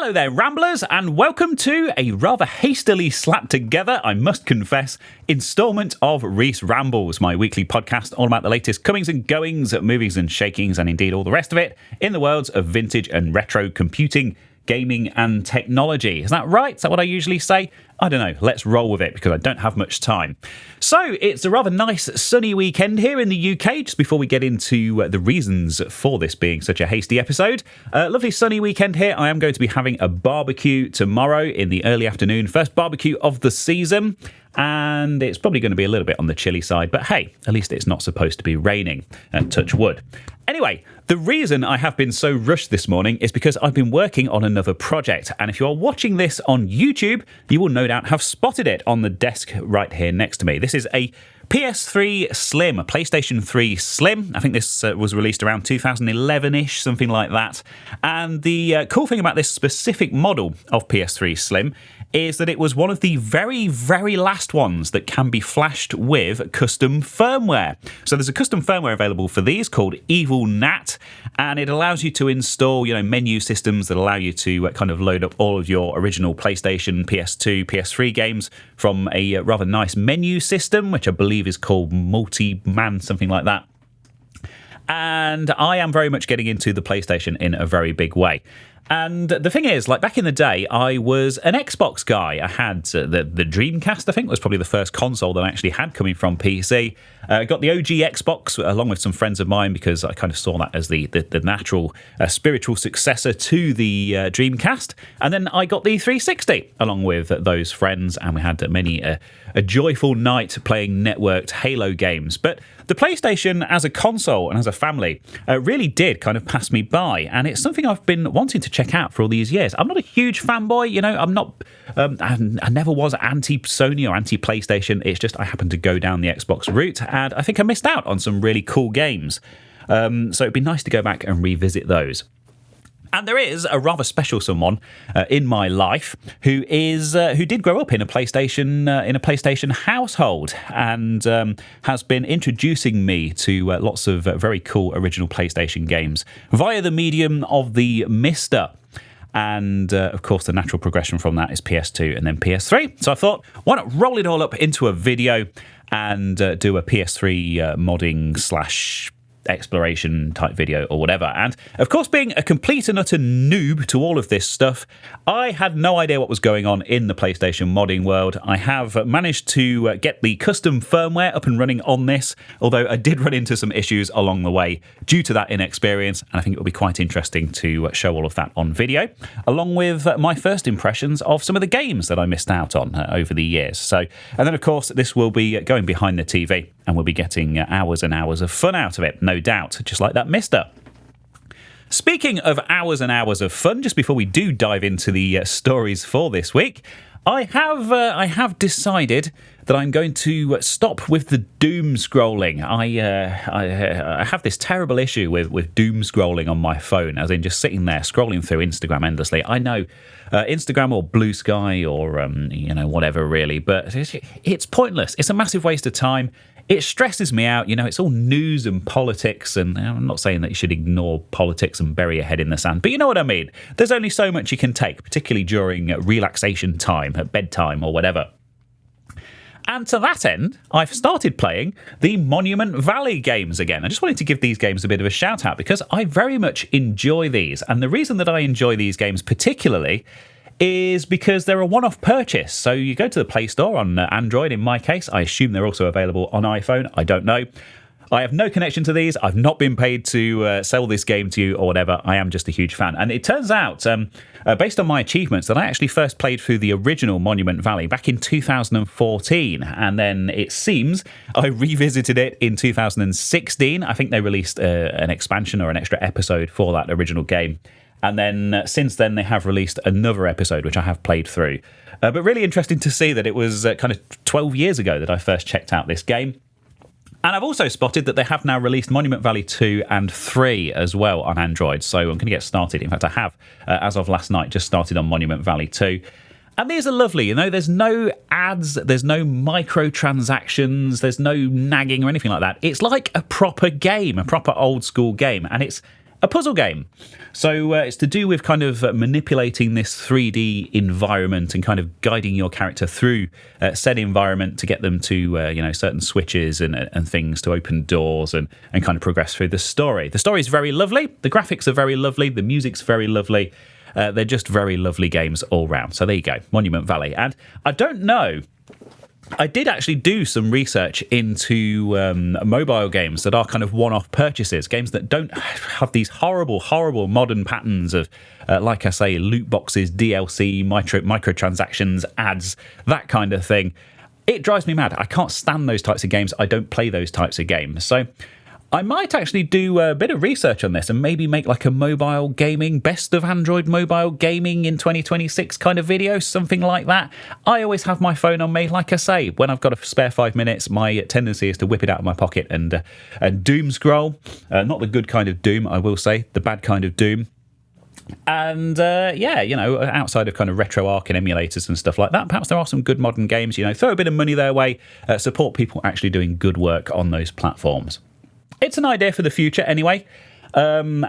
Hello there, Ramblers, and welcome to a rather hastily slapped together, I must confess, instalment of Reese Rambles, my weekly podcast all about the latest comings and goings, movies and shakings, and indeed all the rest of it in the worlds of vintage and retro computing, gaming and technology. Is that right? Is that what I usually say? I don't know. Let's roll with it because I don't have much time. So it's a rather nice sunny weekend here in the UK. Just before we get into the reasons for this being such a hasty episode, lovely sunny weekend here. I am going to be having a barbecue tomorrow in the early afternoon. First barbecue of the season. And it's probably going to be a little bit on the chilly side, but hey, at least it's not supposed to be raining. Touch wood. Anyway, the reason I have been so rushed this morning is because I've been working on another project. And if you are watching this on YouTube, you will no doubt have spotted it on the desk right here next to me. This is a PS3 Slim, a PlayStation 3 Slim. I think this was released around 2011-ish, something like that. And the cool thing about this specific model of PS3 Slim is that it was one of the very, very last ones that can be flashed with custom firmware. So there's a custom firmware available for these called Evil Nat, and it allows you to install, menu systems that allow you to kind of load up all of your original PlayStation, PS2, PS3 games from a rather nice menu system, which I believe is called Multi-Man, something like that. And I am very much getting into the PlayStation in a very big way. And the thing is, like back in the day, I was an Xbox guy. I had the Dreamcast, I think, was probably the first console that I actually had coming from PC. Got the OG Xbox along with some friends of mine because I kind of saw that as the natural spiritual successor to the Dreamcast. And then I got the 360 along with those friends, and we had many a joyful night playing networked Halo games. But the PlayStation as a console and as a family really did kind of pass me by, and it's something I've been wanting to check out for all these years. I'm not a huge fanboy, I'm not. I never was anti-Sony or anti-PlayStation. It's just I happened to go down the Xbox route, and I think I missed out on some really cool games. So it'd be nice to go back and revisit those. And there is a rather special someone in my life who did grow up in a PlayStation household and has been introducing me to lots of very cool original PlayStation games via the medium of the Mister. And, of course, the natural progression from that is PS2 and then PS3. So I thought, why not roll it all up into a video and do a PS3 modding / exploration type video or whatever. And of course, being a complete and utter noob to all of this stuff, I had no idea what was going on in the PlayStation modding world. I have managed to get the custom firmware up and running on this, although I did run into some issues along the way due to that inexperience, and I think it will be quite interesting to show all of that on video, along with my first impressions of some of the games that I missed out on over the years. So, and then of course, this will be going behind the TV, and we'll be getting hours and hours of fun out of it, no doubt, just like that Mister. Speaking of hours and hours of fun, just before we do dive into the stories for this week, I have decided that I'm going to stop with the doom scrolling. I have this terrible issue with doom scrolling on my phone, as in just sitting there scrolling through Instagram endlessly. I know Instagram or Blue Sky or whatever really, but it's pointless. It's a massive waste of time. It stresses me out. It's all news and politics, and I'm not saying that you should ignore politics and bury your head in the sand, but you know what I mean. There's only so much you can take, particularly during relaxation time, at bedtime or whatever. And to that end, I've started playing the Monument Valley games again. I just wanted to give these games a bit of a shout out because I very much enjoy these. And the reason that I enjoy these games particularly is because they're a one-off purchase. So you go to the Play Store on Android, in my case. I assume they're also available on iPhone. I don't know. I have no connection to these. I've not been paid to sell this game to you or whatever. I am just a huge fan. And it turns out, based on my achievements, that I actually first played through the original Monument Valley back in 2014. And then it seems I revisited it in 2016. I think they released an expansion or an extra episode for that original game. And then since then, they have released another episode, which I have played through. But really interesting to see that it was kind of 12 years ago that I first checked out this game. And I've also spotted that they have now released Monument Valley 2 and 3 as well on Android. So I'm going to get started. In fact, I have, as of last night, just started on Monument Valley 2. And these are lovely, there's no ads, there's no microtransactions, there's no nagging or anything like that. It's like a proper game, a proper old school game. And it's a puzzle game. So it's to do with kind of manipulating this 3D environment and kind of guiding your character through said environment to get them to, certain switches and things to open doors and kind of progress through the story. The story is very lovely. The graphics are very lovely. The music's very lovely. They're just very lovely games all round. So there you go, Monument Valley. And I don't know, I did actually do some research into mobile games that are kind of one-off purchases, games that don't have these horrible, horrible modern patterns of, like I say, loot boxes, DLC, microtransactions, ads, that kind of thing. It drives me mad. I can't stand those types of games. I don't play those types of games. So I might actually do a bit of research on this and maybe make like a mobile gaming, best of Android mobile gaming in 2026 kind of video, something like that. I always have my phone on me. Like I say, when I've got a spare 5 minutes, my tendency is to whip it out of my pocket and doom scroll. Not the good kind of doom, I will say, the bad kind of doom. And outside of kind of RetroArch and emulators and stuff like that, perhaps there are some good modern games. Throw a bit of money their way, support people actually doing good work on those platforms. It's an idea for the future anyway. Calling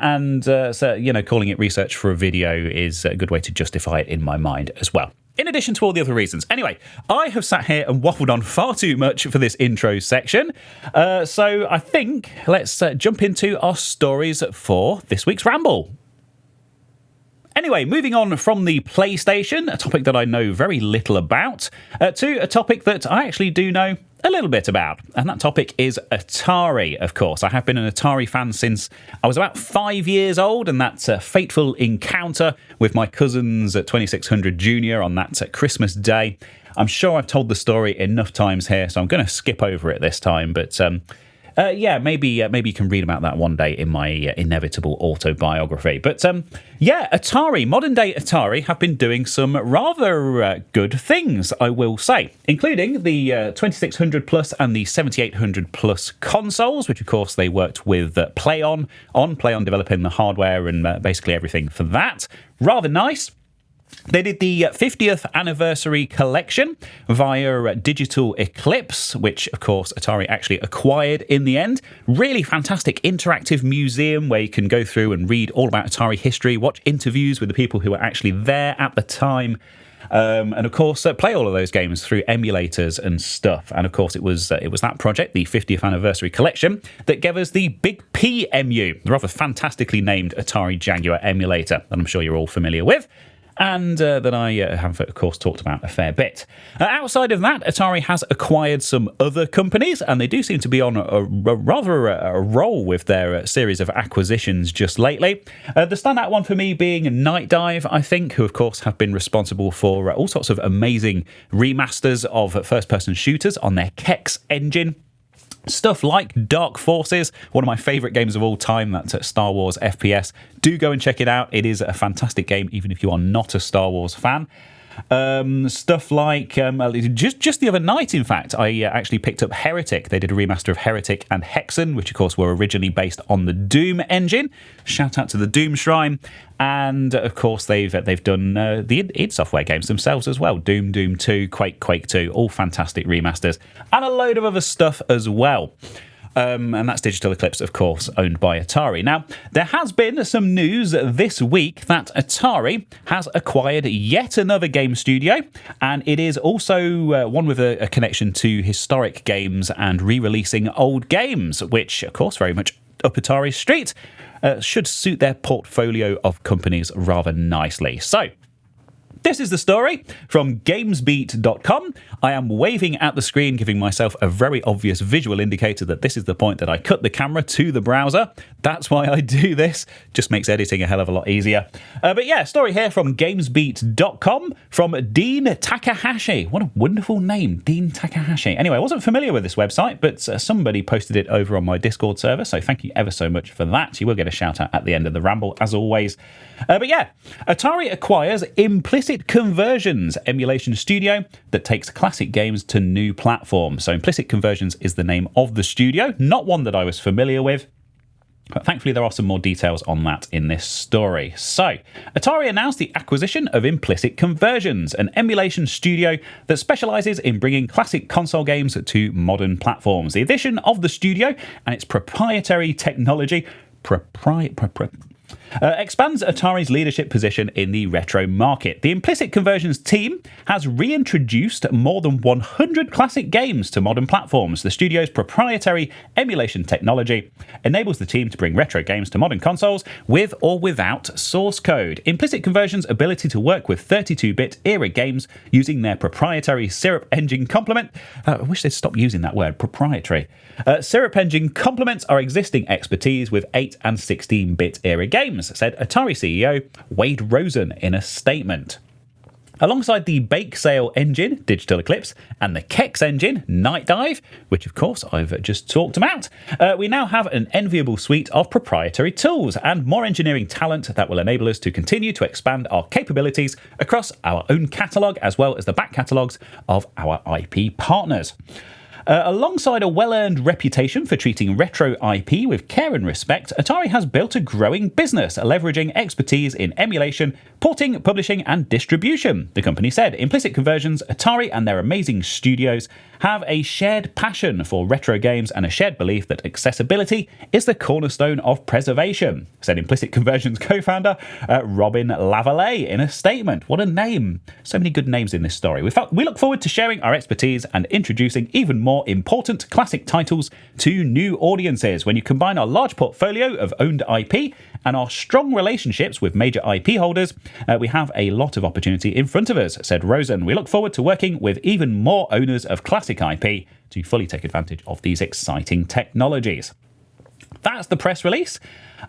it research for a video is a good way to justify it in my mind as well. In addition to all the other reasons. Anyway, I have sat here and waffled on far too much for this intro section. So I think let's jump into our stories for this week's Ramble. Anyway, moving on from the PlayStation, a topic that I know very little about, to a topic that I actually do know a little bit about. And that topic is Atari, of course. I have been an Atari fan since I was about 5 years old, and that fateful encounter with my cousins at 2600 Junior on that Christmas day. I'm sure I've told the story enough times here, so I'm going to skip over it this time, but maybe you can read about that one day in my inevitable autobiography. But Atari, modern day Atari, have been doing some rather good things, I will say, including the 2600 Plus and the 7800 Plus consoles, which of course they worked with PlayOn developing the hardware and basically everything for that. Rather nice. They did the 50th anniversary collection via Digital Eclipse, which, of course, Atari actually acquired in the end. Really fantastic interactive museum where you can go through and read all about Atari history, watch interviews with the people who were actually there at the time, and, of course, play all of those games through emulators and stuff. And, of course, it was that project, the 50th anniversary collection, that gave us the Big P-EMU, the rather fantastically named Atari Jaguar emulator that I'm sure you're all familiar with. And that I have, of course, talked about a fair bit. Outside of that, Atari has acquired some other companies, and they do seem to be on a roll with their series of acquisitions just lately. The standout one for me being Night Dive, I think, who, of course, have been responsible for all sorts of amazing remasters of first-person shooters on their Kex engine. Stuff like Dark Forces, one of my favourite games of all time, that's Star Wars FPS. Do go and check it out. It is a fantastic game, even if you are not a Star Wars fan. Stuff like, just the other night, in fact, I actually picked up Heretic. They did a remaster of Heretic and Hexen, which, of course, were originally based on the Doom engine. Shout out to the Doom Shrine. And, of course, they've done the id Software games themselves as well. Doom 2, Quake 2, all fantastic remasters. And a load of other stuff as well. And that's Digital Eclipse, of course, owned by Atari. Now, there has been some news this week that Atari has acquired yet another game studio, and it is also one with a connection to historic games and re-releasing old games, which, of course, very much up Atari's street, should suit their portfolio of companies rather nicely. So, this is the story from GamesBeat.com. I am waving at the screen, giving myself a very obvious visual indicator that this is the point that I cut the camera to the browser. That's why I do this. Just makes editing a hell of a lot easier. Story here from GamesBeat.com from Dean Takahashi. What a wonderful name, Dean Takahashi. Anyway, I wasn't familiar with this website, but somebody posted it over on my Discord server, so thank you ever so much for that. You will get a shout out at the end of the ramble, as always. Atari acquires Implicit Conversions, emulation studio that takes classic games to new platforms. So Implicit Conversions is the name of the studio, not one that I was familiar with. But thankfully, there are some more details on that in this story. So, Atari announced the acquisition of Implicit Conversions, an emulation studio that specialises in bringing classic console games to modern platforms. The addition of the studio and its proprietary technology expands Atari's leadership position in the retro market. The Implicit Conversions team has reintroduced more than 100 classic games to modern platforms. The studio's proprietary emulation technology enables the team to bring retro games to modern consoles with or without source code. Implicit Conversions' ability to work with 32-bit era games using their proprietary Syrup engine complement. I wish they'd stop using that word, proprietary. Syrup engine complements our existing expertise with 8 and 16-bit era games, said Atari CEO Wade Rosen in a statement. Alongside the Bake Sale engine, Digital Eclipse, and the Kex engine, Night Dive, which of course I've just talked about, we now have an enviable suite of proprietary tools and more engineering talent that will enable us to continue to expand our capabilities across our own catalogue as well as the back catalogues of our IP partners. Alongside a well-earned reputation for treating retro IP with care and respect, Atari has built a growing business, leveraging expertise in emulation, porting, publishing, and distribution. The company said Implicit Conversions, Atari, and their amazing studios have a shared passion for retro games and a shared belief that accessibility is the cornerstone of preservation, said Implicit Conversions co-founder Robin Lavallee in a statement. What a name. So many good names in this story. We look forward to sharing our expertise and introducing even more important classic titles to new audiences. When you combine our large portfolio of owned IP and our strong relationships with major IP holders, we have a lot of opportunity in front of us, said Rosen. We look forward to working with even more owners of classic IP to fully take advantage of these exciting technologies. That's the press release.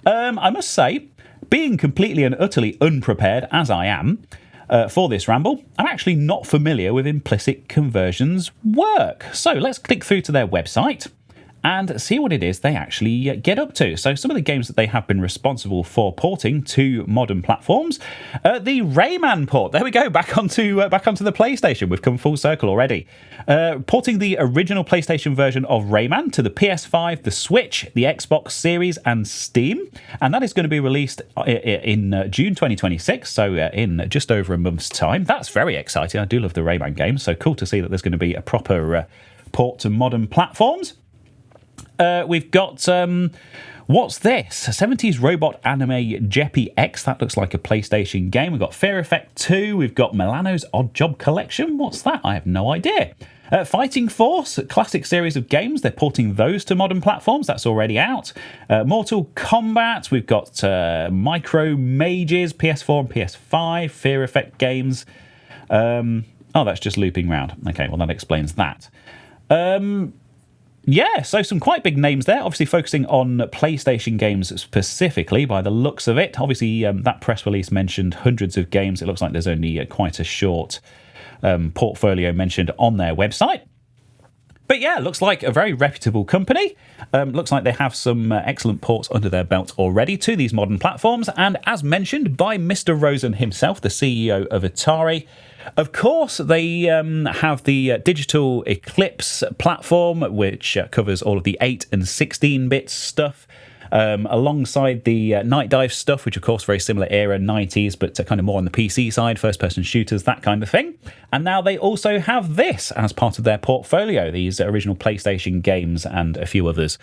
I must say, being completely and utterly unprepared as I am for this ramble, I'm actually not familiar with Implicit Conversions' work. So let's click through to their website and see what it is they actually get up to. So some of the games that they have been responsible for porting to modern platforms. The Rayman port, there we go, back onto the PlayStation. We've come full circle already. Porting the original PlayStation version of Rayman to the PS5, the Switch, the Xbox Series and Steam. And that is going to be released in June 2026, so in just over a month's time. That's very exciting. I do love the Rayman games, so cool to see that there's going to be a proper port to modern platforms. We've got, what's this? A 70s robot anime Jeppy X. That looks like a PlayStation game. We've got Fear Effect 2. We've got Milano's Odd Job Collection. What's that? I have no idea. Fighting Force, a classic series of games. They're porting those to modern platforms. That's already out. Mortal Kombat. We've got Micro Mages, PS4 and PS5. Fear Effect games. Oh, that's just looping round. Okay, well, that explains that. Yeah, so some quite big names there, obviously focusing on PlayStation games specifically by the looks of it. Obviously, that press release mentioned hundreds of games. It looks like there's only quite a short portfolio mentioned on their website. But yeah, looks like a very reputable company. Looks like they have some excellent ports under their belt already to these modern platforms. And as mentioned by Mr. Rosen himself, the CEO of Atari, of course, they have the Digital Eclipse platform, which covers all of the 8 and 16-bit stuff, alongside the Night Dive stuff, which of course very similar era, 90s, but kind of more on the PC side, first-person shooters, that kind of thing. And now they also have this as part of their portfolio, these original PlayStation games and a few others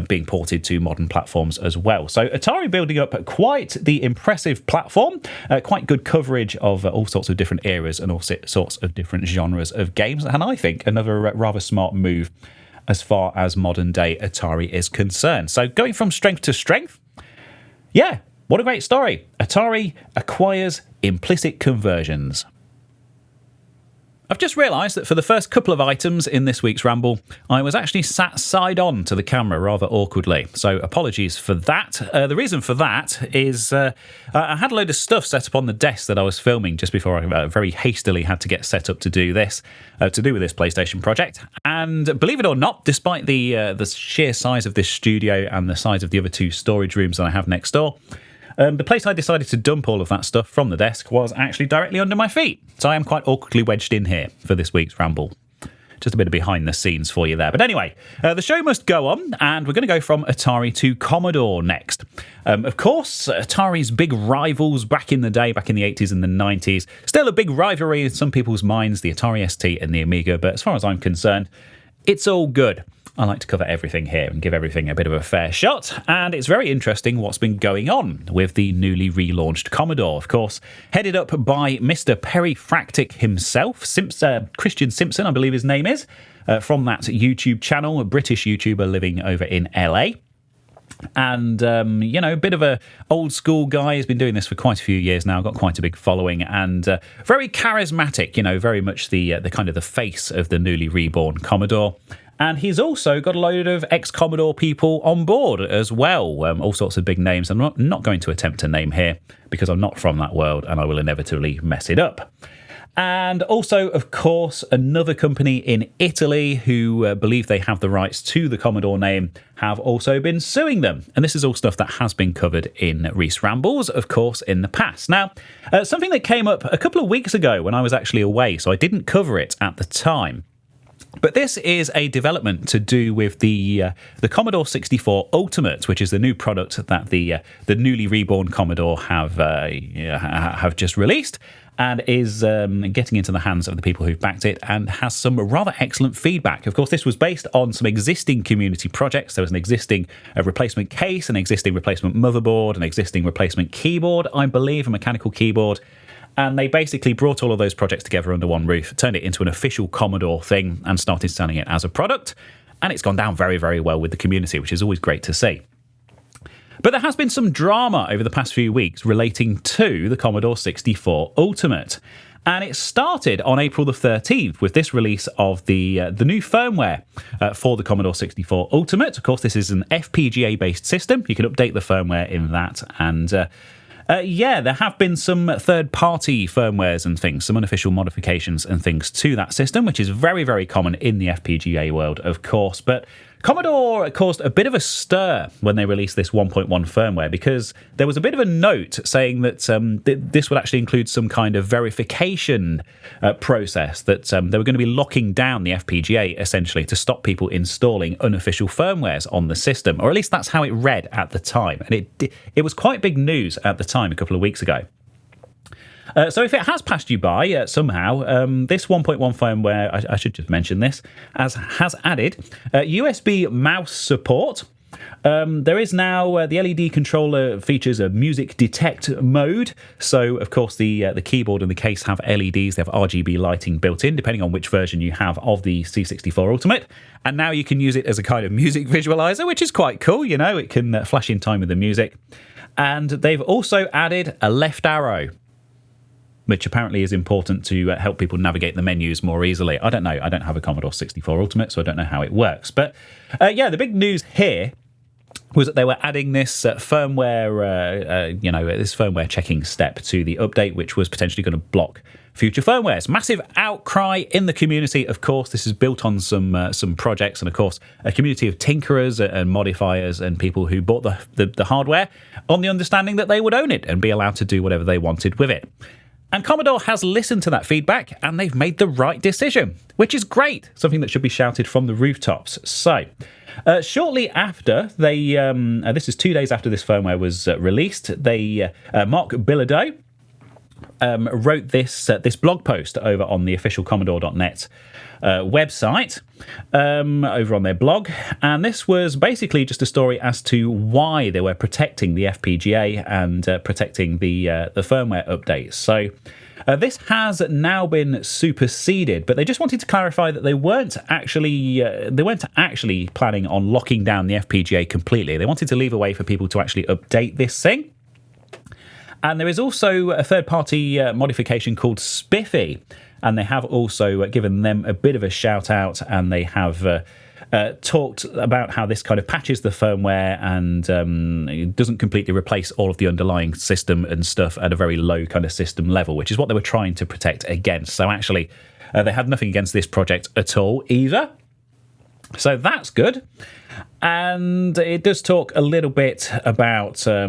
being ported to modern platforms as well. So Atari building up quite the impressive platform, quite good coverage of all sorts of different eras and all sorts of different genres of games, and I think another rather smart move as far as modern day Atari is concerned. So going from strength to strength, yeah, what a great story. Atari acquires Implicit Conversions. I've just realised that for the first couple of items in this week's Ramble, I was actually sat side on to the camera rather awkwardly. So apologies for that. The reason for that is I had a load of stuff set up on the desk that I was filming just before I very hastily had to get set up to do this, to do with this PlayStation project. And believe it or not, despite the sheer size of this studio and the size of the other two storage rooms that I have next door, the place I decided to dump all of that stuff from the desk was actually directly under my feet. So I am quite awkwardly wedged in here for this week's Ramble. Just a bit of behind the scenes for you there. But anyway, the show must go on, and we're going to go from Atari to Commodore next. Of course, Atari's big rivals back in the day, back in the 80s and the 90s. Still a big rivalry in some people's minds, the Atari ST and the Amiga. But as far as I'm concerned, it's all good. I like to cover everything here and give everything a bit of a fair shot, and it's very interesting what's been going on with the newly relaunched Commodore, of course, headed up by Mr. Perifractic himself, Christian Simpson, I believe his name is, from that YouTube channel, a British YouTuber living over in LA. And, a bit of a old school guy. He's been doing this for quite a few years now, got quite a big following, and very charismatic, very much the kind of the face of the newly reborn Commodore. And he's also got a load of ex-Commodore people on board as well, all sorts of big names. I'm not going to attempt to name here because I'm not from that world and I will inevitably mess it up. And also, of course, another company in Italy who believe they have the rights to the Commodore name have also been suing them. And this is all stuff that has been covered in Reese Rambles, of course, in the past. Now, something that came up a couple of weeks ago when I was actually away, so I didn't cover it at the time. But this is a development to do with the Commodore 64 Ultimate, which is the new product that the newly reborn Commodore have just released, and is getting into the hands of the people who've backed it, and has some rather excellent feedback. Of course, this was based on some existing community projects. There was an existing replacement case, an existing replacement motherboard, an existing replacement keyboard, I believe, a mechanical keyboard. And they basically brought all of those projects together under one roof, turned it into an official Commodore thing, and started selling it as a product. And it's gone down very, very well with the community, which is always great to see. But there has been some drama over the past few weeks relating to the Commodore 64 Ultimate. And it started on April the 13th with this release of the new firmware for the Commodore 64 Ultimate. Of course, this is an FPGA-based system. You can update the firmware in that, and there have been some third-party firmwares and things, some unofficial modifications and things to that system, which is very, very common in the FPGA world, of course. But Commodore caused a bit of a stir when they released this 1.1 firmware, because there was a bit of a note saying that this would actually include some kind of verification process, that they were going to be locking down the FPGA, essentially, to stop people installing unofficial firmwares on the system, or at least that's how it read at the time. And it was quite big news at the time, a couple of weeks ago. So if it has passed you by somehow, this 1.1 firmware, I should just mention this, has added USB mouse support. There is now the LED controller features a music detect mode. So, of course, the keyboard and the case have LEDs. They have RGB lighting built in, depending on which version you have of the C64 Ultimate. And now you can use it as a kind of music visualizer, which is quite cool. It can flash in time with the music. And they've also added a left arrow, which apparently is important to help people navigate the menus more easily. I don't know. I don't have a Commodore 64 Ultimate, so I don't know how it works. But the big news here was that they were adding this firmware, this firmware checking step to the update, which was potentially going to block future firmwares. Massive outcry in the community. Of course, this is built on some projects, and of course, a community of tinkerers and modifiers and people who bought the hardware on the understanding that they would own it and be allowed to do whatever they wanted with it. And Commodore has listened to that feedback, and they've made the right decision, which is great, something that should be shouted from the rooftops. So, shortly after, this is 2 days after this firmware was released, Mark Bilodeau wrote this blog post over on the official Commodore.net website, over on their blog, and this was basically just a story as to why they were protecting the FPGA and protecting the firmware updates. So this has now been superseded, but they just wanted to clarify that they weren't actually planning on locking down the FPGA completely. They wanted to leave a way for people to actually update this thing. And there is also a third-party modification called Spiffy, and they have also given them a bit of a shout-out, and they have talked about how this kind of patches the firmware and it doesn't completely replace all of the underlying system and stuff at a very low kind of system level, which is what they were trying to protect against. So actually, they had nothing against this project at all either. So that's good. And it does talk a little bit about, well,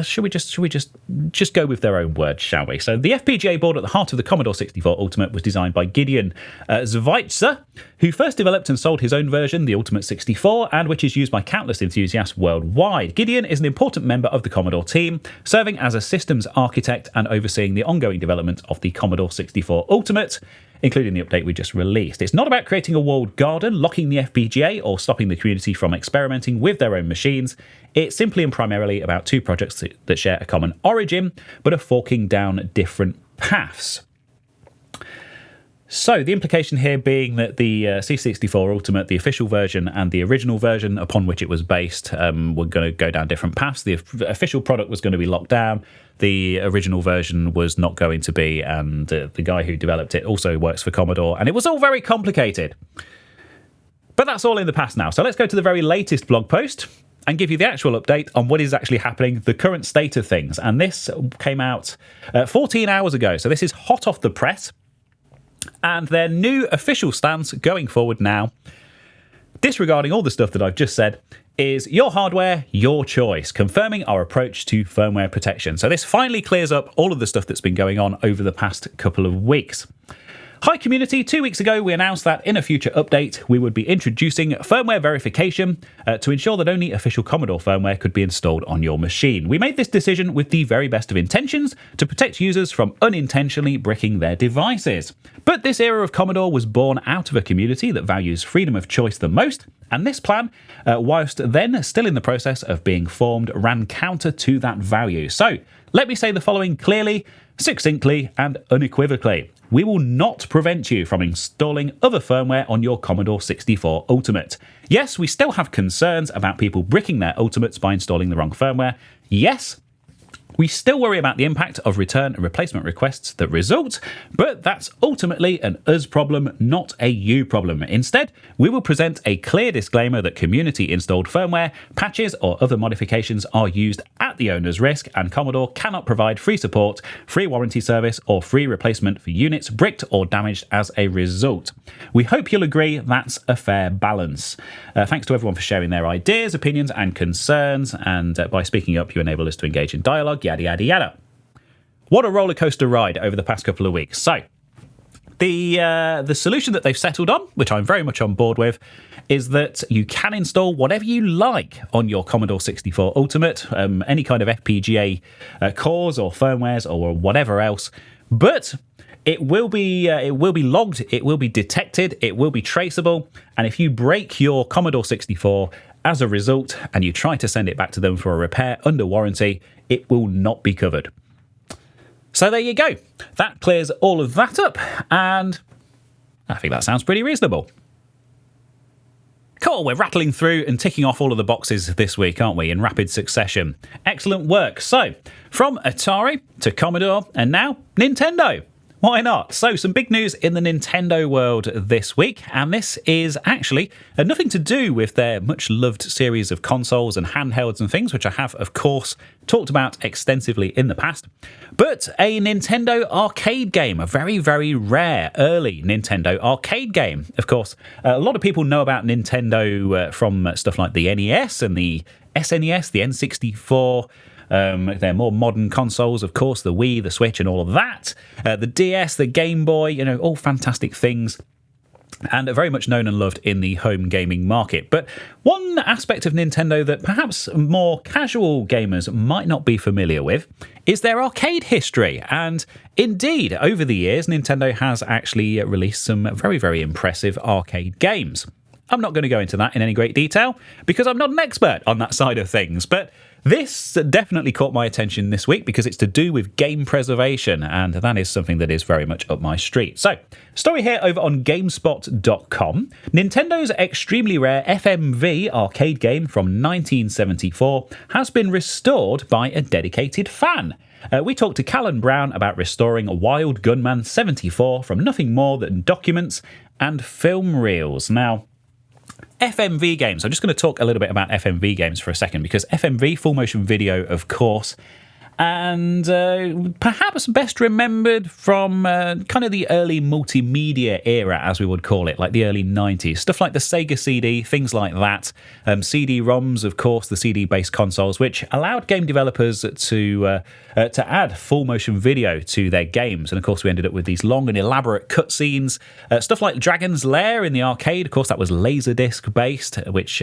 should we just go with their own words, shall we? So the FPGA board at the heart of the Commodore 64 Ultimate was designed by Gideon Zweitzer, who first developed and sold his own version, the Ultimate 64, and which is used by countless enthusiasts worldwide. Gideon is an important member of the Commodore team, serving as a systems architect and overseeing the ongoing development of the Commodore 64 Ultimate, including the update we just released. It's not about creating a walled garden, locking the FPGA, or stopping the community from experimenting with their own machines. It's simply and primarily about two projects that share a common origin, but are forking down different paths. So the implication here being that the C64 Ultimate, the official version, and the original version upon which it was based were going to go down different paths. The official product was going to be locked down. The original version was not going to be, and the guy who developed it also works for Commodore, and it was all very complicated. But that's all in the past now. So let's go to the very latest blog post and give you the actual update on what is actually happening, the current state of things. And this came out 14 hours ago. So this is hot off the press. And their new official stance going forward now, disregarding all the stuff that I've just said, is your hardware, your choice, confirming our approach to firmware protection. So this finally clears up all of the stuff that's been going on over the past couple of weeks. Hi community, 2 weeks ago we announced that in a future update we would be introducing firmware verification to ensure that only official Commodore firmware could be installed on your machine. We made this decision with the very best of intentions to protect users from unintentionally bricking their devices. But this era of Commodore was born out of a community that values freedom of choice the most, and this plan, whilst then still in the process of being formed, ran counter to that value. So let me say the following clearly, succinctly and unequivocally. We will not prevent you from installing other firmware on your Commodore 64 Ultimate. Yes, we still have concerns about people bricking their Ultimates by installing the wrong firmware. Yes, we still worry about the impact of return and replacement requests that result, but that's ultimately an us problem, not a you problem. Instead, we will present a clear disclaimer that community-installed firmware, patches or other modifications are used at the owner's risk, and Commodore cannot provide free support, free warranty service, or free replacement for units bricked or damaged as a result. We hope you'll agree that's a fair balance. Thanks to everyone for sharing their ideas, opinions, and concerns, and by speaking up, you enable us to engage in dialogue, yada, yada, yada. What a roller coaster ride over the past couple of weeks. So, the solution that they've settled on, which I'm very much on board with, is that you can install whatever you like on your Commodore 64 Ultimate, any kind of FPGA cores or firmwares or whatever else, but it will be logged, it will be detected, it will be traceable, and if you break your Commodore 64 as a result and you try to send it back to them for a repair under warranty, it will not be covered. So there you go. That clears all of that up, and I think that sounds pretty reasonable. Cool, we're rattling through and ticking off all of the boxes this week, aren't we, in rapid succession. Excellent work. So, from Atari to Commodore, and now Nintendo. Why not? So, some big news in the Nintendo world this week, and this is actually nothing to do with their much-loved series of consoles and handhelds and things, which I have, of course, talked about extensively in the past, but a Nintendo arcade game, a very, very rare early Nintendo arcade game. Of course, a lot of people know about Nintendo from stuff like the NES and the SNES, the N64, they're more modern consoles, of course, the Wii, the Switch, and all of that. The DS, the Game Boy, all fantastic things, and are very much known and loved in the home gaming market. But one aspect of Nintendo that perhaps more casual gamers might not be familiar with is their arcade history. And indeed, over the years, Nintendo has actually released some very, very impressive arcade games. I'm not going to go into that in any great detail because I'm not an expert on that side of things, but this definitely caught my attention this week because it's to do with game preservation, and that is something that is very much up my street. So, story here over on GameSpot.com. Nintendo's extremely rare FMV arcade game from 1974 has been restored by a dedicated fan. We talked to Callan Brown about restoring Wild Gunman 74 from nothing more than documents and film reels. Now, FMV games. I'm just going to talk a little bit about FMV games for a second because FMV, full motion video, of course, and perhaps best remembered from kind of the early multimedia era, as we would call it, like the early 90s. Stuff like the Sega CD, things like that. CD-ROMs, of course, the CD-based consoles, which allowed game developers to add full-motion video to their games. And, of course, we ended up with these long and elaborate cutscenes. Stuff like Dragon's Lair in the arcade, of course, that was Laserdisc-based, which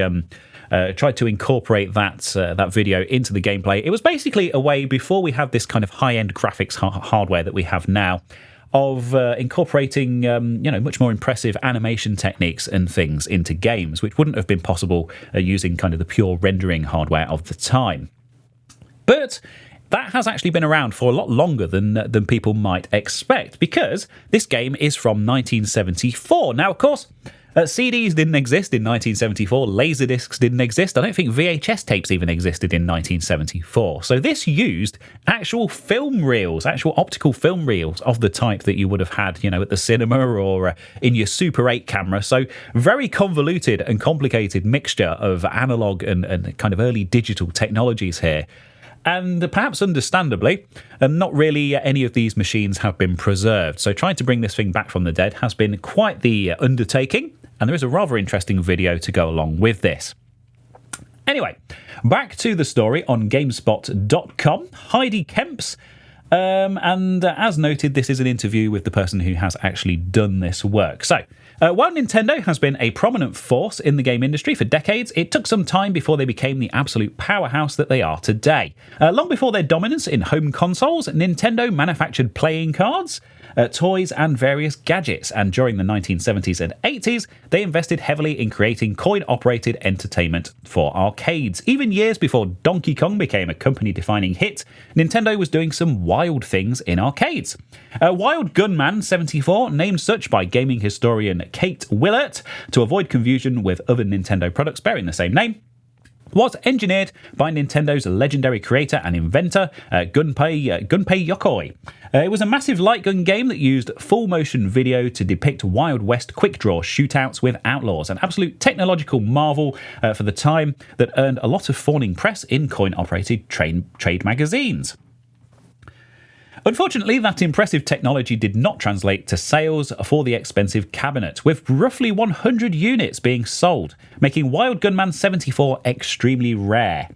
tried to incorporate that video into the gameplay. It was basically a way, before we had this kind of high-end graphics hardware that we have now, of incorporating much more impressive animation techniques and things into games, which wouldn't have been possible using kind of the pure rendering hardware of the time. But that has actually been around for a lot longer than people might expect, because this game is from 1974. Now, of course, CDs didn't exist in 1974. Laserdiscs didn't exist. I don't think VHS tapes even existed in 1974. So this used actual film reels, actual optical film reels of the type that you would have had, at the cinema or in your Super 8 camera. So very convoluted and complicated mixture of analog and kind of early digital technologies here. And perhaps understandably, not really any of these machines have been preserved. So trying to bring this thing back from the dead has been quite the undertaking. And there is a rather interesting video to go along with this. Anyway, back to the story on GameSpot.com. Heidi Kemps. And as noted, this is an interview with the person who has actually done this work. So, while Nintendo has been a prominent force in the game industry for decades, it took some time before they became the absolute powerhouse that they are today. Long before their dominance in home consoles, Nintendo manufactured playing cards, toys and various gadgets, and during the 1970s and 80s they invested heavily in creating coin-operated entertainment for arcades. Even years before Donkey Kong became a company-defining hit, Nintendo was doing some wild things in arcades. Wild Gunman 74, named such by gaming historian Kate Willert to avoid confusion with other Nintendo products bearing the same name, was engineered by Nintendo's legendary creator and inventor, Gunpei Yokoi. It was a massive light gun game that used full-motion video to depict Wild West quick-draw shootouts with outlaws, an absolute technological marvel for the time that earned a lot of fawning press in coin-operated trade magazines. Unfortunately, that impressive technology did not translate to sales for the expensive cabinet, with roughly 100 units being sold, making Wild Gunman 74 extremely rare.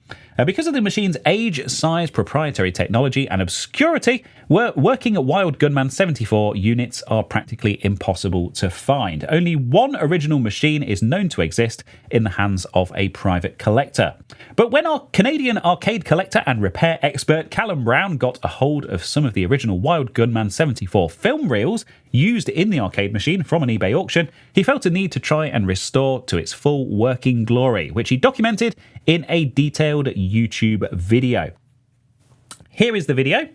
Because of the machine's age, size, proprietary technology and obscurity, working at Wild Gunman 74 units are practically impossible to find. Only one original machine is known to exist in the hands of a private collector. But when our Canadian arcade collector and repair expert Callum Brown got a hold of some of the original Wild Gunman 74 film reels used in the arcade machine from an eBay auction, he felt a need to try and restore to its full working glory, which he documented in a detailed YouTube video. Here is the video,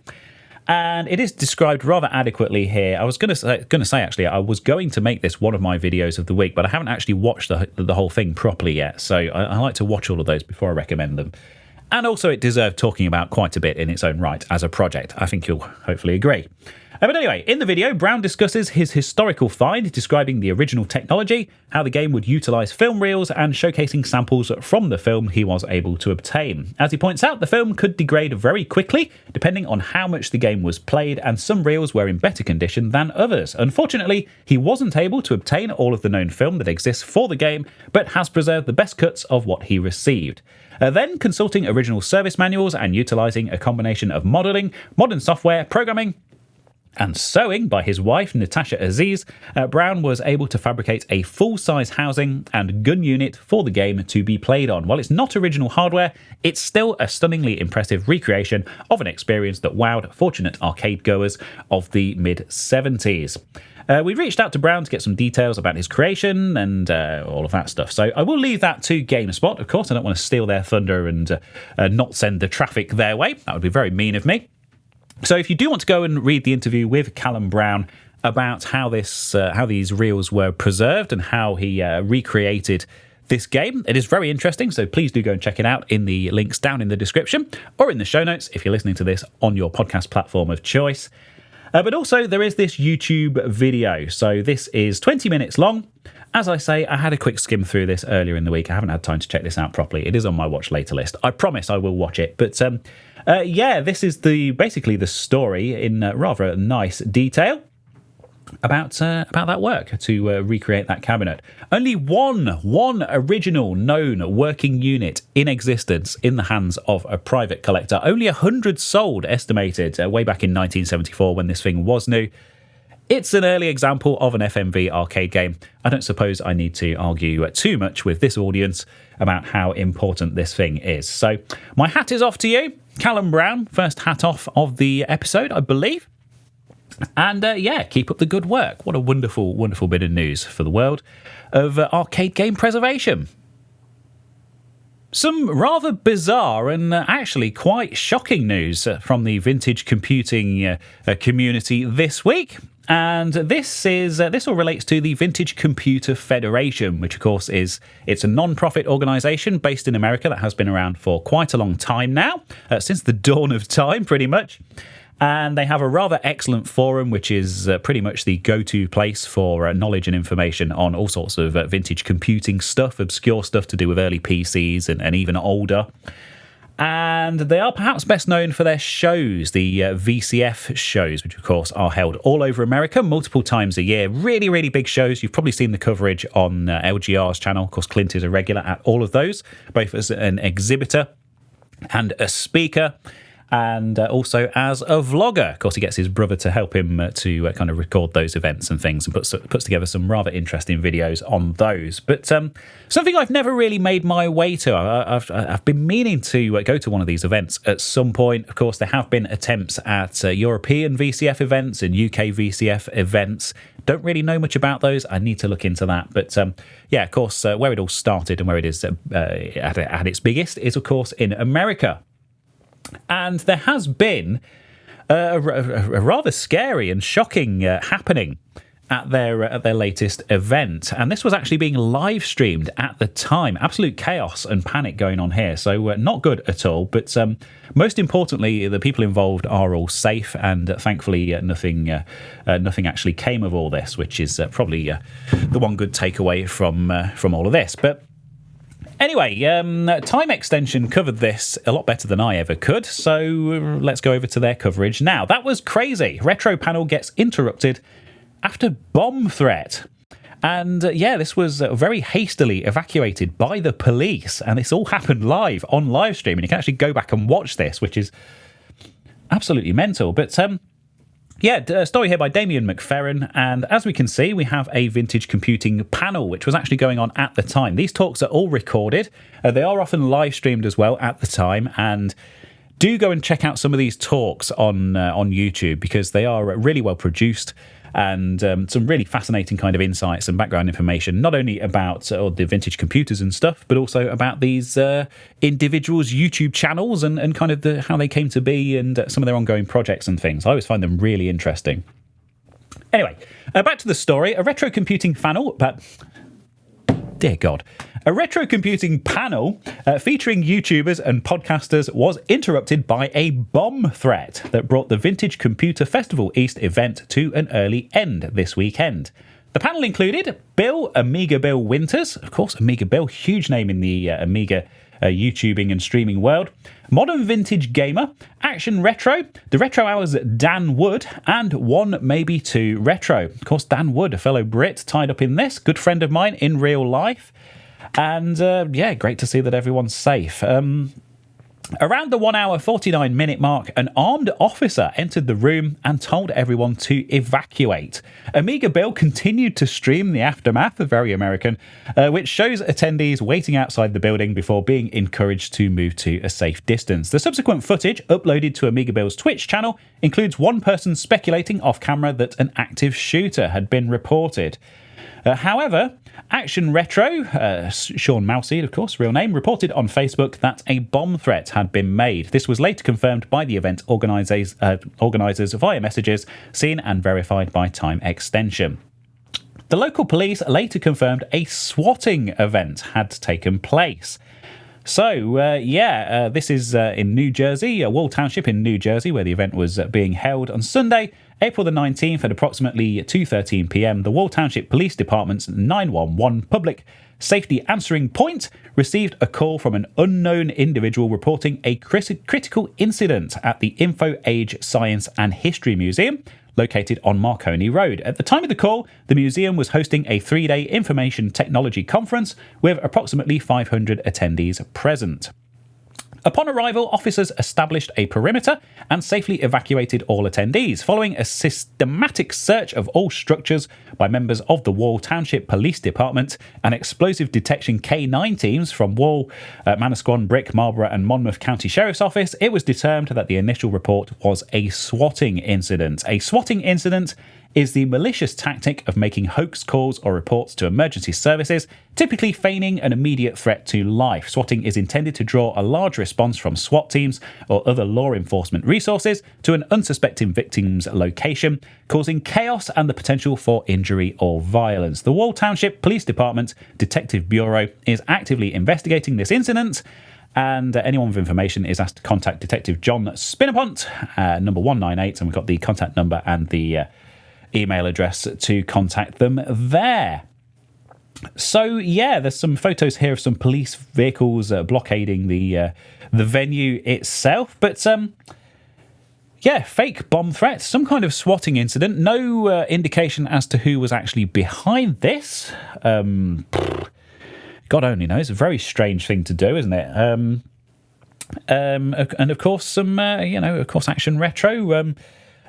and it is described rather adequately here. I was going to say actually, I was going to make this one of my videos of the week, but I haven't actually watched the whole thing properly yet, so I like to watch all of those before I recommend them. And also it deserved talking about quite a bit in its own right as a project. I think you'll hopefully agree. But anyway, in the video, Brown discusses his historical find, describing the original technology, how the game would utilise film reels, and showcasing samples from the film he was able to obtain. As he points out, the film could degrade very quickly, depending on how much the game was played, and some reels were in better condition than others. Unfortunately, he wasn't able to obtain all of the known film that exists for the game, but has preserved the best cuts of what he received. Then, consulting original service manuals and utilising a combination of modelling, modern software, programming, and sewing by his wife, Natasha Aziz, Brown was able to fabricate a full-size housing and gun unit for the game to be played on. While it's not original hardware, it's still a stunningly impressive recreation of an experience that wowed fortunate arcade goers of the mid-70s. We reached out to Brown to get some details about his creation and all of that stuff. So I will leave that to GameSpot, of course. I don't want to steal their thunder and not send the traffic their way. That would be very mean of me. So if you do want to go and read the interview with Callum Brown about how these reels were preserved and how he recreated this game, it is very interesting, so please do go and check it out in the links down in the description or in the show notes if you're listening to this on your podcast platform of choice. But also there is this YouTube video, so this is 20 minutes long. As I say, I had a quick skim through this earlier in the week. I haven't had time to check this out properly. It is on my watch later list. I promise I will watch it. But This is basically the story in rather nice detail about that work to recreate that cabinet. Only one original known working unit in existence in the hands of a private collector. Only 100 sold, estimated, way back in 1974 when this thing was new. It's an early example of an FMV arcade game. I don't suppose I need to argue too much with this audience about how important this thing is. So my hat is off to you, Callum Brown, first hat off of the episode, I believe. And keep up the good work. What a wonderful, wonderful bit of news for the world of arcade game preservation. Some rather bizarre and actually quite shocking news from the vintage computing community this week. And this all relates to the Vintage Computer Federation, which of course it's a non-profit organisation based in America that has been around for quite a long time now, since the dawn of time, pretty much. And they have a rather excellent forum, which is pretty much the go-to place for knowledge and information on all sorts of vintage computing stuff, obscure stuff to do with early PCs and even older. And they are perhaps best known for their shows, the VCF shows, which of course are held all over America multiple times a year. Really, really big shows. You've probably seen the coverage on LGR's channel. Of course, Clint is a regular at all of those, both as an exhibitor and a speaker. And also as a vlogger. Of course, he gets his brother to help him to kind of record those events and things and puts together some rather interesting videos on those. But something I've never really made my way to. I've been meaning to go to one of these events at some point. Of course, there have been attempts at European VCF events and UK VCF events. Don't really know much about those. I need to look into that. But of course, where it all started and where it is at its biggest is, of course, in America. And there has been a rather scary and shocking happening at their latest event. And this was actually being live streamed at the time. Absolute chaos and panic going on here. So not good at all. But most importantly, the people involved are all safe. And thankfully, nothing actually came of all this, which is probably the one good takeaway from all of this. But anyway, Time Extension covered this a lot better than I ever could, so let's go over to their coverage now. That was crazy. Retro panel gets interrupted after bomb threat. And this was very hastily evacuated by the police, and this all happened live on live stream, and you can actually go back and watch this, which is absolutely mental. But a story here by Damien McFerrin, and as we can see, we have a vintage computing panel, which was actually going on at the time. These talks are all recorded. They are often live streamed as well at the time, and do go and check out some of these talks on YouTube, because they are really well produced and some really fascinating kind of insights and background information, not only about the vintage computers and stuff, but also about these individuals' YouTube channels and kind of how they came to be and some of their ongoing projects and things. I always find them really interesting. Anyway, back to the story. A retro computing panel, dear God. A retro computing panel featuring YouTubers and podcasters was interrupted by a bomb threat that brought the Vintage Computer Festival East event to an early end this weekend. The panel included Amiga Bill Winters, of course, Amiga Bill, huge name in the Amiga YouTubing and streaming world, Modern Vintage Gamer, Action Retro, the Retro Hours Dan Wood, and One Maybe Two Retro. Of course, Dan Wood, a fellow Brit, tied up in this, good friend of mine in real life. And great to see that everyone's safe. Around the 1 hour 49 minute mark, an armed officer entered the room and told everyone to evacuate. Amiga Bill continued to stream the aftermath, very American, which shows attendees waiting outside the building before being encouraged to move to a safe distance. The subsequent footage uploaded to Amiga Bill's Twitch channel includes one person speculating off camera that an active shooter had been reported. However, Action Retro, Sean Mouseed, of course, real name, reported on Facebook that a bomb threat had been made. This was later confirmed by the event organisers via messages seen and verified by Time Extension. The local police later confirmed a swatting event had taken place. So, this is in New Jersey, Wall Township in New Jersey, where the event was being held on Sunday. April the 19th at approximately 2:13 p.m, the Wall Township Police Department's 911 public safety answering point received a call from an unknown individual reporting a critical incident at the Info Age Science and History Museum located on Marconi Road. At the time of the call, the museum was hosting a 3-day information technology conference with approximately 500 attendees present. Upon arrival, officers established a perimeter and safely evacuated all attendees. Following a systematic search of all structures by members of the Wall Township Police Department and explosive detection K9 teams from Wall, Manasquan, Brick, Marlborough and Monmouth County Sheriff's Office, it was determined that the initial report was a swatting incident. A swatting incident is the malicious tactic of making hoax calls or reports to emergency services, typically feigning an immediate threat to life. Swatting is intended to draw a large response from SWAT teams or other law enforcement resources to an unsuspecting victim's location, causing chaos and the potential for injury or violence. The Wall Township Police Department Detective Bureau is actively investigating this incident, and anyone with information is asked to contact Detective John Spinnapont, number 198, and we've got the contact number and the email address to contact them there. So yeah, there's some photos here of some police vehicles blockading the venue itself, but yeah, fake bomb threats, some kind of swatting incident. No indication as to who was actually behind this. God only knows. A very strange thing to do, isn't it? And of course, some of course, Action Retro.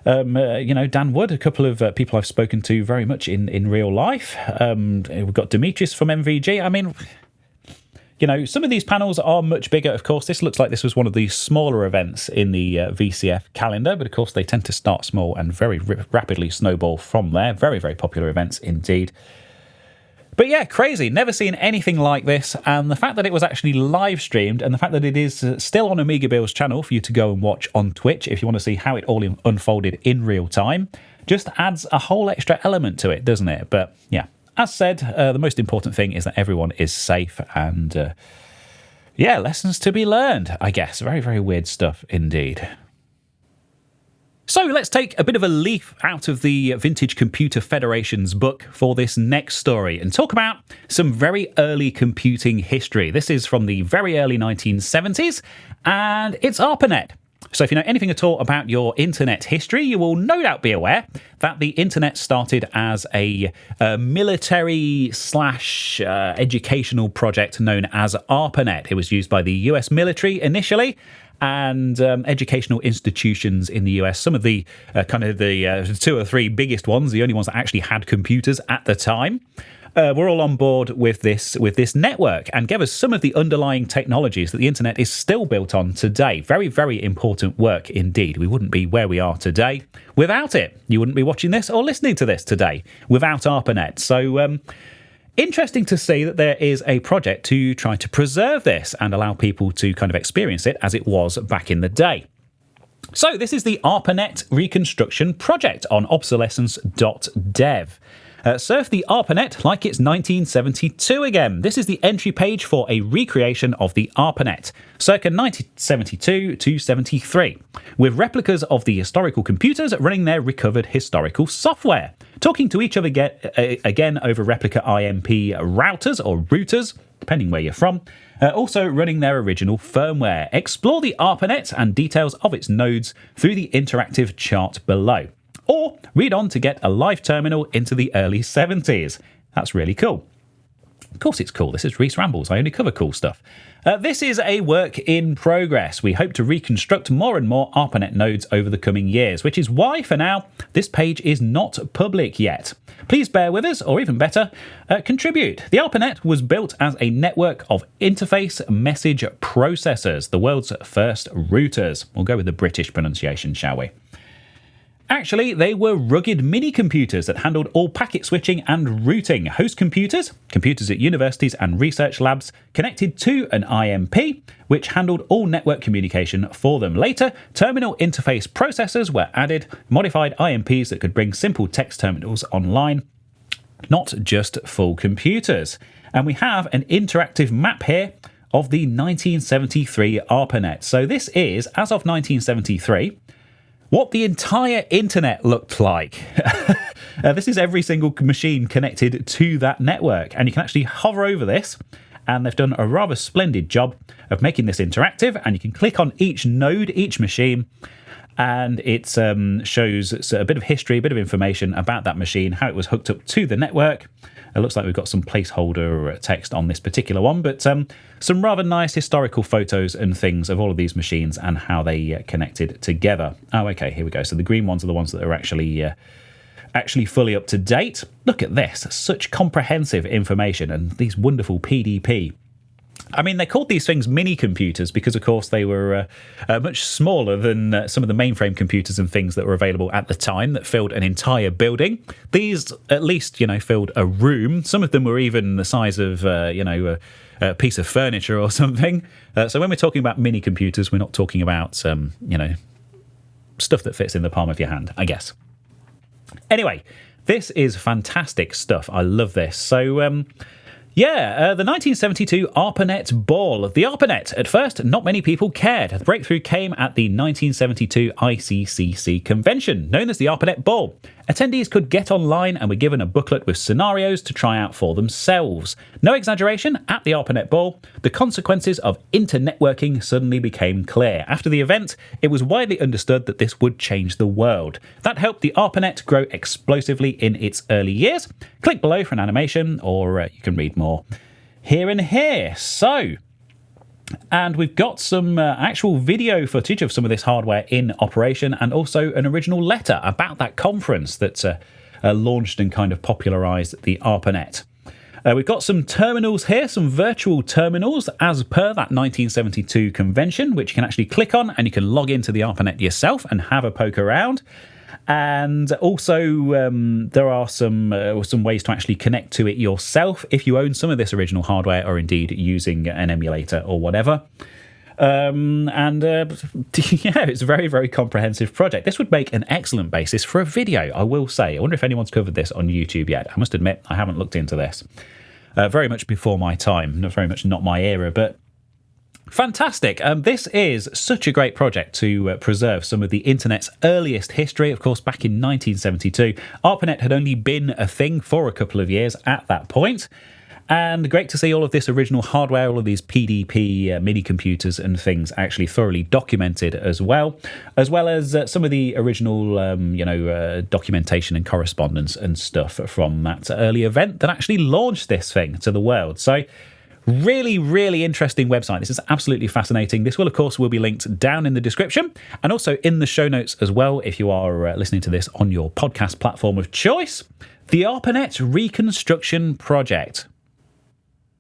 Dan Wood, a couple of people I've spoken to very much in real life. We've got Demetrius from MVG. I mean, some of these panels are much bigger, of course. This looks like this was one of the smaller events in the VCF calendar, but of course they tend to start small and very rapidly snowball from there. Very, very popular events indeed. But yeah, crazy. Never seen anything like this. And the fact that it was actually live streamed and the fact that it is still on Amiga Bill's channel for you to go and watch on Twitch if you want to see how it all unfolded in real time just adds a whole extra element to it, doesn't it? But yeah, as said, the most important thing is that everyone is safe and lessons to be learned, I guess. Very, very weird stuff indeed. So let's take a bit of a leaf out of the Vintage Computer Federation's book for this next story and talk about some very early computing history. This is from the very early 1970s, and it's ARPANET. So if you know anything at all about your internet history, you will no doubt be aware that the internet started as a military / educational project known as ARPANET. It was used by the US military initially, and educational institutions in the US. Some of the the 2 or 3 biggest ones, the only ones that actually had computers at the time, were all on board with this network and gave us some of the underlying technologies that the internet is still built on today. Very, very important work indeed. We wouldn't be where we are today without it. You wouldn't be watching this or listening to this today without ARPANET. So interesting to see that there is a project to try to preserve this and allow people to kind of experience it as it was back in the day. So this is the ARPANET Reconstruction project on obsolescence.dev. Surf the ARPANET like it's 1972 again. This is the entry page for a recreation of the ARPANET, circa 1972 to 73, with replicas of the historical computers running their recovered historical software, talking to each other again over replica IMP routers or routers, depending where you're from, also running their original firmware. Explore the ARPANET and details of its nodes through the interactive chart below. Or read on to get a live terminal into the early 70s. That's really cool. Of course it's cool. This is Reese Rambles. I only cover cool stuff. This is a work in progress. We hope to reconstruct more and more ARPANET nodes over the coming years, which is why, for now, this page is not public yet. Please bear with us, or even better, contribute. The ARPANET was built as a network of interface message processors, the world's first routers. We'll go with the British pronunciation, shall we? Actually, they were rugged mini-computers that handled all packet switching and routing. Host computers, computers at universities and research labs, connected to an IMP, which handled all network communication for them. Later, terminal interface processors were added, modified IMPs that could bring simple text terminals online, not just full computers. And we have an interactive map here of the 1973 ARPANET. So this is, as of 1973, what the entire internet looked like. This is every single machine connected to that network, and you can actually hover over this, and they've done a rather splendid job of making this interactive, and you can click on each node, each machine, and it shows a bit of history, a bit of information about that machine, how it was hooked up to the network. It looks like we've got some placeholder text on this particular one, but some rather nice historical photos and things of all of these machines and how they connected together. Oh, okay, here we go. So the green ones are the ones that are actually fully up to date. Look at this, such comprehensive information and these wonderful PDP. I mean, they called these things mini computers because, of course, they were much smaller than some of the mainframe computers and things that were available at the time that filled an entire building. These, at least, filled a room. Some of them were even the size of, a piece of furniture or something. So when we're talking about mini computers, we're not talking about, stuff that fits in the palm of your hand, I guess. Anyway, this is fantastic stuff. I love this. So, the 1972 ARPANET ball. The ARPANET, at first, not many people cared. The breakthrough came at the 1972 ICCC convention, known as the ARPANET ball. Attendees could get online and were given a booklet with scenarios to try out for themselves. No exaggeration, at the ARPANET ball, the consequences of internetworking suddenly became clear. After the event, it was widely understood that this would change the world. That helped the ARPANET grow explosively in its early years. Click below for an animation, or you can read more here and here. And we've got some actual video footage of some of this hardware in operation, and also an original letter about that conference that launched and kind of popularised the ARPANET. We've got some terminals here, some virtual terminals as per that 1972 convention, which you can actually click on, and you can log into the ARPANET yourself and have a poke around. And also there are some ways to actually connect to it yourself if you own some of this original hardware, or indeed using an emulator or whatever. It's a very, very comprehensive project. This would make an excellent basis for a video, I will say. I wonder if anyone's covered this on YouTube yet. I must admit, I haven't looked into this. Very much before my time, very much not my era, but fantastic. This is such a great project to preserve some of the internet's earliest history. Of course, back in 1972, ARPANET had only been a thing for a couple of years at that point. And great to see all of this original hardware, all of these PDP mini computers and things actually thoroughly documented as well as some of the original, documentation and correspondence and stuff from that early event that actually launched this thing to the world. So really, really interesting website. This is absolutely fascinating. This will, of course, be linked down in the description and also in the show notes as well if you are listening to this on your podcast platform of choice. The ARPANET Reconstruction Project.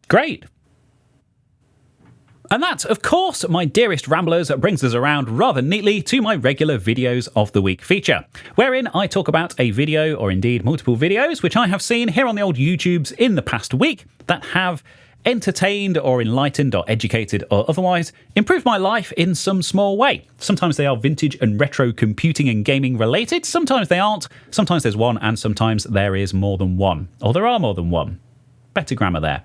Great. And that, of course, my dearest ramblers, brings us around rather neatly to my regular Videos of the Week feature, wherein I talk about a video, or indeed multiple videos, which I have seen here on the old YouTubes in the past week that have entertained or enlightened or educated or otherwise improved my life in some small way. Sometimes they are vintage and retro computing and gaming related, sometimes they aren't, sometimes there's one, and sometimes there is more than one. Or there are more than one. Better grammar there.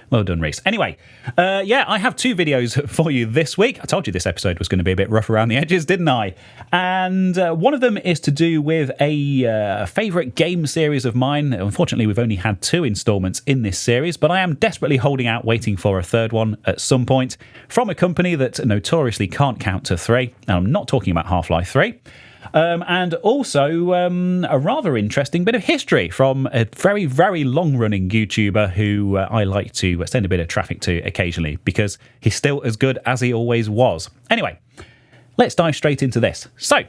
Well done, Reese. Anyway, I have two videos for you this week. I told you this episode was going to be a bit rough around the edges, didn't I? And one of them is to do with a favourite game series of mine. Unfortunately, we've only had 2 installments in this series, but I am desperately holding out, waiting for a third one at some point from a company that notoriously can't count to 3. And I'm not talking about Half-Life 3. And also a rather interesting bit of history from a very, very long-running YouTuber who I like to send a bit of traffic to occasionally because he's still as good as he always was. Anyway, let's dive straight into this. So,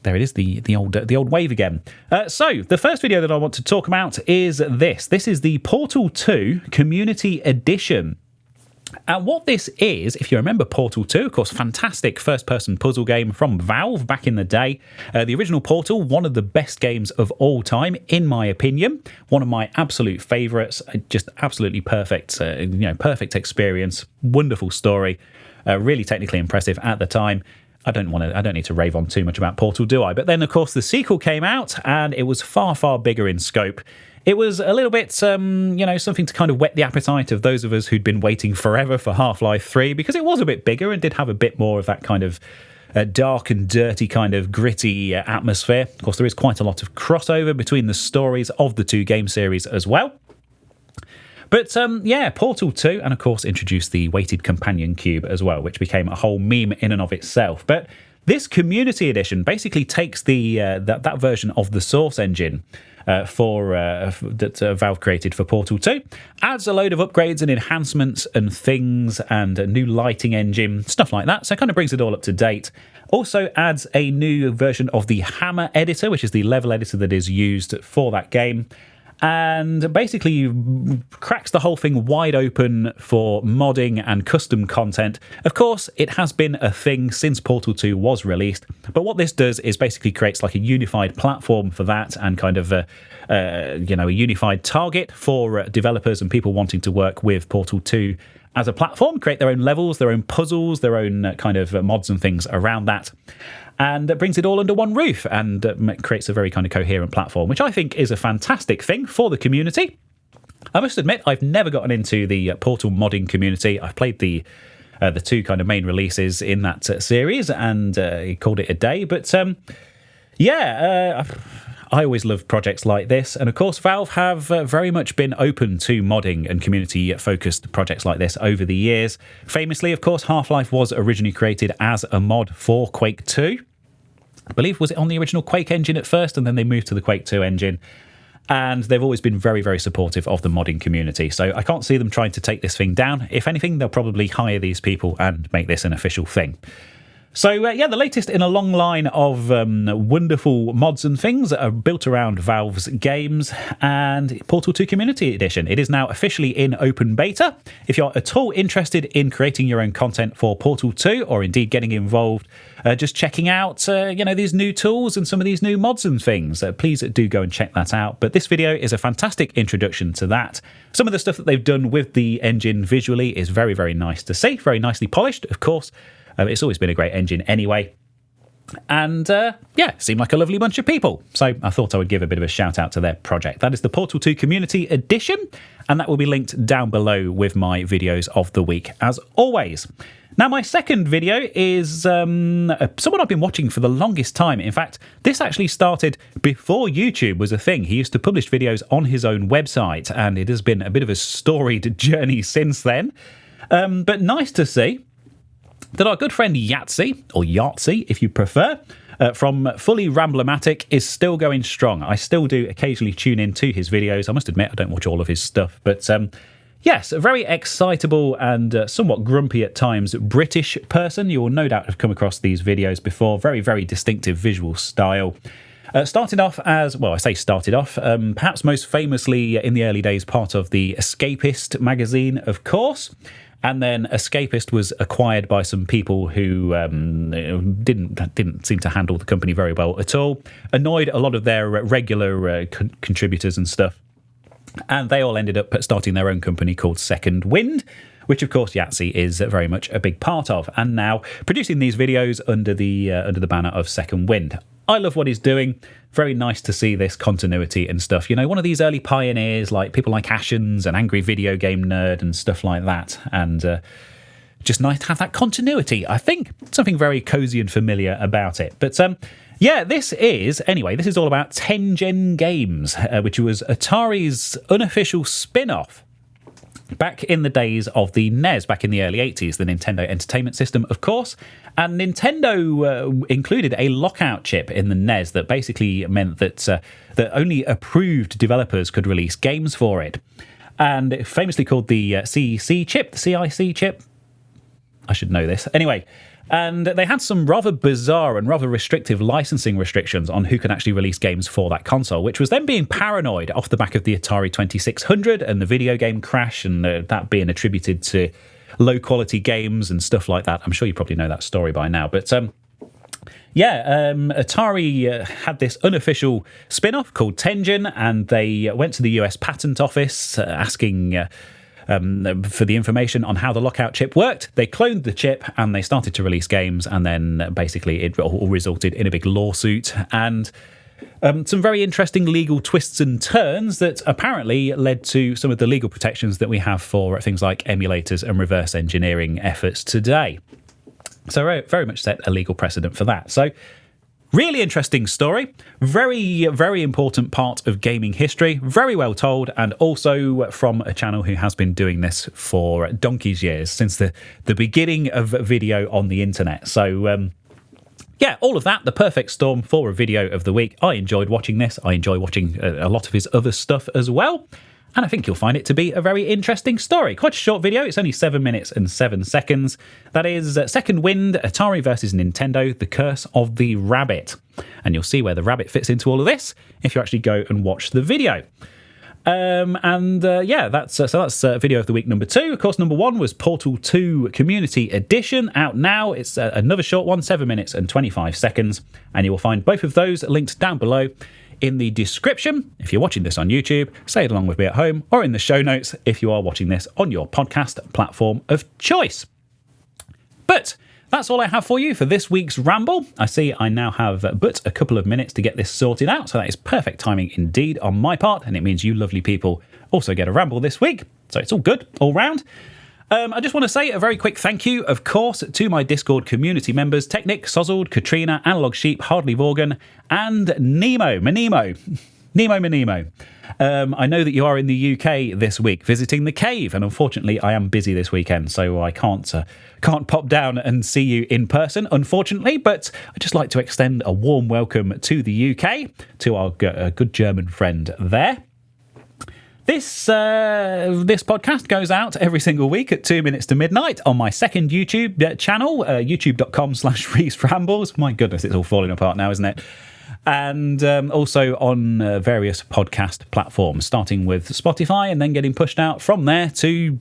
there it is, the old wave again. So, the first video that I want to talk about is this. This is the Portal 2 Community Edition. And what this is, if you remember Portal 2, of course, fantastic first-person puzzle game from Valve back in the day. The original Portal, one of the best games of all time, in my opinion. One of my absolute favourites. Just absolutely perfect, perfect experience. Wonderful story. Really technically impressive at the time. I don't need to rave on too much about Portal, do I? But then, of course, the sequel came out, and it was far, far bigger in scope. It was a little bit, something to kind of whet the appetite of those of us who'd been waiting forever for Half-Life 3, because it was a bit bigger and did have a bit more of that kind of dark and dirty kind of gritty atmosphere. Of course, there is quite a lot of crossover between the stories of the two game series as well. But Portal 2, and of course introduced the weighted companion cube as well, which became a whole meme in and of itself. But this community edition basically takes the that version of the source engine that Valve created for Portal 2, adds a load of upgrades and enhancements and things and a new lighting engine, stuff like that. So it kind of brings it all up to date. Also adds a new version of the Hammer editor, which is the level editor that is used for that game. And basically cracks the whole thing wide open for modding and custom content. Of course, it has been a thing since Portal 2 was released, but what this does is basically creates like a unified platform for that and kind of a unified target for developers and people wanting to work with Portal 2 as a platform, create their own levels, their own puzzles, their own kind of mods and things around that. And it brings it all under one roof and creates a very kind of coherent platform, which I think is a fantastic thing for the community. I must admit, I've never gotten into the Portal modding community. I've played the two kind of main releases in that series and called it a day. But I always love projects like this. And of course, Valve have very much been open to modding and community-focused projects like this over the years. Famously, of course, Half-Life was originally created as a mod for Quake 2. I believe, was it on the original Quake engine at first, and then they moved to the Quake 2 engine. And they've always been very, very supportive of the modding community. So I can't see them trying to take this thing down. If anything, they'll probably hire these people and make this an official thing. So, the latest in a long line of wonderful mods and things that are built around Valve's games and Portal 2 Community Edition. It is now officially in open beta. If you're at all interested in creating your own content for Portal 2 or indeed getting involved, just checking out, these new tools and some of these new mods and things, please do go and check that out. But this video is a fantastic introduction to that. Some of the stuff that they've done with the engine visually is very, very nice to see, very nicely polished, of course. It's always been a great engine anyway. And, seemed like a lovely bunch of people. So I thought I would give a bit of a shout out to their project. That is the Portal 2 Community Edition, and that will be linked down below with my videos of the week, as always. Now, my second video is someone I've been watching for the longest time. In fact, this actually started before YouTube was a thing. He used to publish videos on his own website, and it has been a bit of a storied journey since then. But nice to see that our good friend Yahtzee, or Yahtzee if you prefer, from Fully Ramblematic is still going strong. I still do occasionally tune into his videos. I must admit, I don't watch all of his stuff. But yes, a very excitable and somewhat grumpy at times British person. You will no doubt have come across these videos before. Very, very distinctive visual style. Started off as, perhaps most famously in the early days, part of the Escapist magazine, of course. And then Escapist was acquired by some people who didn't seem to handle the company very well at all. Annoyed a lot of their regular contributors and stuff. And they all ended up starting their own company called Second Wind, which of course Yahtzee is very much a big part of. And now producing these videos under the banner of Second Wind. I love what he's doing. Very nice to see this continuity and stuff. You know, one of these early pioneers, like people like Ashens and Angry Video Game Nerd and stuff like that. And just nice to have that continuity, I think. Something very cozy and familiar about it. But this is all about Tengen Games, which was Atari's unofficial spin-off. Back in the days of the NES, back in the early 80s, the Nintendo Entertainment System, of course. And Nintendo included a lockout chip in the NES that basically meant that that only approved developers could release games for it. And it famously called the CIC chip. I should know this. Anyway, and they had some rather bizarre and rather restrictive licensing restrictions on who can actually release games for that console, which was then being paranoid off the back of the Atari 2600 and the video game crash, and that being attributed to low-quality games and stuff like that. I'm sure you probably know that story by now. But, Atari had this unofficial spin-off called Tengen, and they went to the US Patent Office asking for the information on how the lockout chip worked. They cloned the chip and they started to release games, and then basically it all resulted in a big lawsuit and some very interesting legal twists and turns that apparently led to some of the legal protections that we have for things like emulators and reverse engineering efforts today. So very much set a legal precedent for that. So really interesting story. Very, very important part of gaming history. Very well told, and also from a channel who has been doing this for donkey's years, since the beginning of video on the internet. So yeah, all of that, the perfect storm for a video of the week. I enjoyed watching this. I enjoy watching a lot of his other stuff as well. And I think you'll find it to be a very interesting story. Quite a short video. It's only 7 minutes and 7 seconds. That is Second Wind, Atari versus Nintendo, The Curse of the Rabbit. And you'll see where the rabbit fits into all of this if you actually go and watch the video. Yeah, that's video of the week number 2. Of course, number 1 was Portal 2 Community Edition, out now. It's another short one, 7 minutes and 25 seconds. And you will find both of those linked down below in the description if you're watching this on YouTube, say it along with me at home, or in the show notes if you are watching this on your podcast platform of choice. But that's all I have for you for this week's Ramble. I see I now have but a couple of minutes to get this sorted out, so that is perfect timing indeed on my part, and it means you lovely people also get a Ramble this week, so it's all good, all round. I just want to say a very quick thank you, of course, to my Discord community members, Technic, Sozzled, Katrina, Analog Sheep, Hardly Vorgan, and Manemo. I know that you are in the UK this week visiting the cave, and unfortunately I am busy this weekend, so I can't pop down and see you in person, unfortunately, but I'd just like to extend a warm welcome to the UK, to our good German friend there. This podcast goes out every single week at 2 minutes to midnight on my second YouTube channel, youtube.com/Rees Rambles. My goodness, it's all falling apart now, isn't it? And also on various podcast platforms, starting with Spotify and then getting pushed out from there to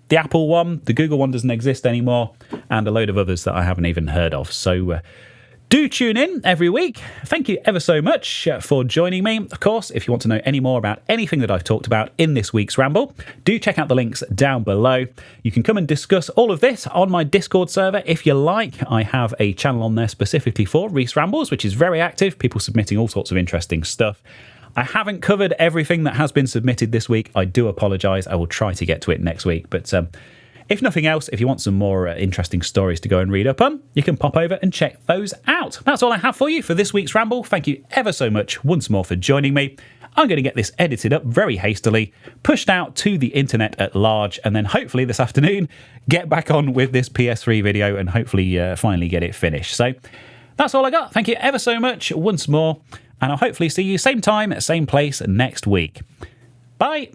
the Apple one. The Google one doesn't exist anymore, and a load of others that I haven't even heard of. So do tune in every week. Thank you ever so much for joining me. Of course, if you want to know any more about anything that I've talked about in this week's Ramble, do check out the links down below. You can come and discuss all of this on my Discord server if you like. I have a channel on there specifically for Rees Rambles, which is very active, people submitting all sorts of interesting stuff. I haven't covered everything that has been submitted this week. I do apologise. I will try to get to it next week, but if nothing else, if you want some more interesting stories to go and read up on, you can pop over and check those out. That's all I have for you for this week's Ramble. Thank you ever so much once more for joining me. I'm going to get this edited up very hastily, pushed out to the internet at large, and then hopefully this afternoon get back on with this PS3 video and hopefully finally get it finished. So that's all I got. Thank you ever so much once more, and I'll hopefully see you same time, same place next week. Bye.